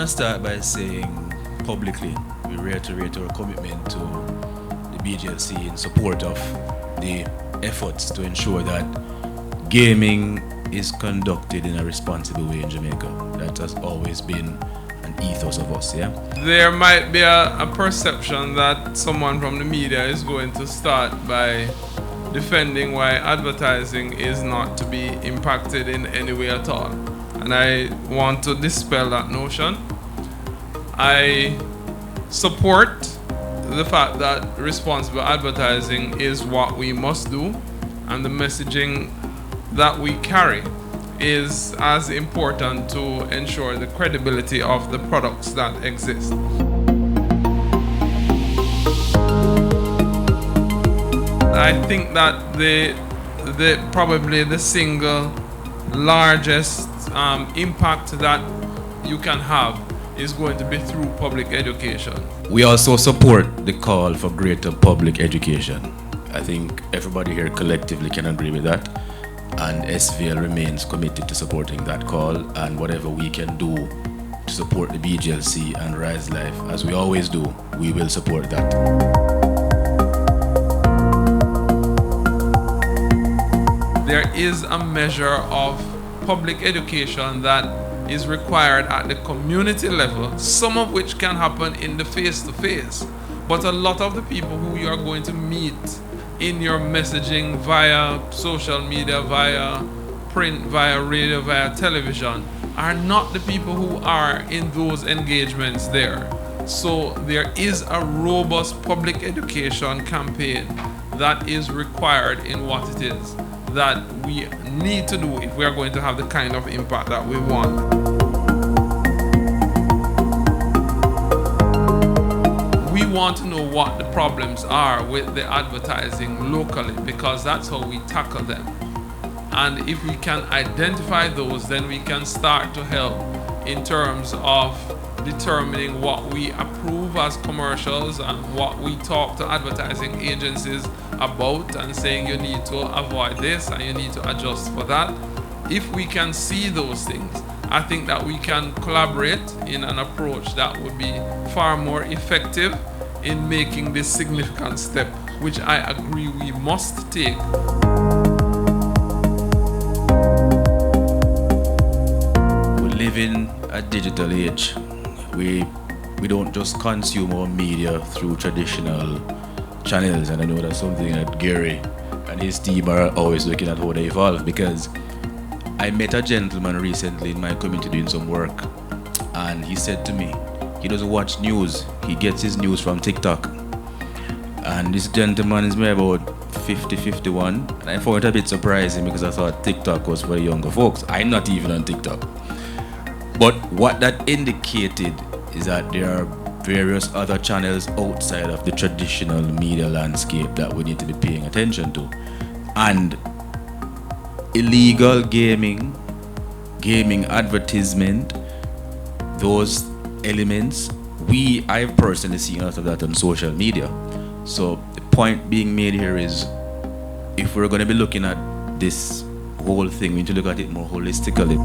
want to start by saying publicly we reiterate our commitment to the BGLC in support of the efforts to ensure that gaming is conducted in a responsible way in Jamaica. That has always been an ethos of us, yeah? There might be a perception that someone from the media is going to start by defending why advertising is not to be impacted in any way at all. And I want to dispel that notion. I support the fact that responsible advertising is what we must do, and the messaging that we carry is as important to ensure the credibility of the products that exist. I think that probably the single largest impact that you can have is going to be through public education. We also support the call for greater public education. I think everybody here collectively can agree with that, and SVL remains committed to supporting that call, and whatever we can do to support the BGLC and Rise Life, as we always do, we will support that. There is a measure of public education that is required at the community level, some of which can happen in the face-to-face. But a lot of the people who you are going to meet in your messaging via social media, via print, via radio, via television, are not the people who are in those engagements there. So there is a robust public education campaign that is required in what it is that we need to do if we are going to have the kind of impact that we want. We want to know what the problems are with the advertising locally, because that's how we tackle them. And if we can identify those, then we can start to help in terms of determining what we approve as commercials and what we talk to advertising agencies about, and saying you need to avoid this and you need to adjust for that. If we can see those things, I think that we can collaborate in an approach that would be far more effective in making this significant step, which I agree we must take. We live in a digital age. We don't just consume our media through traditional channels, and I know that's something that Gary and his team are always looking at how they evolve, because I met a gentleman recently in my community doing some work, and he said to me he doesn't watch news, he gets his news from TikTok. And this gentleman is maybe about 50, 51, and I found it a bit surprising because I thought TikTok was for the younger folks. I'm not even on TikTok. But what that indicated is that there are various other channels outside of the traditional media landscape that we need to be paying attention to. And illegal gaming advertisement, those elements, I've personally seen a lot of that on social media. So the point being made here is, if we're going to be looking at this whole thing, we need to look at it more holistically.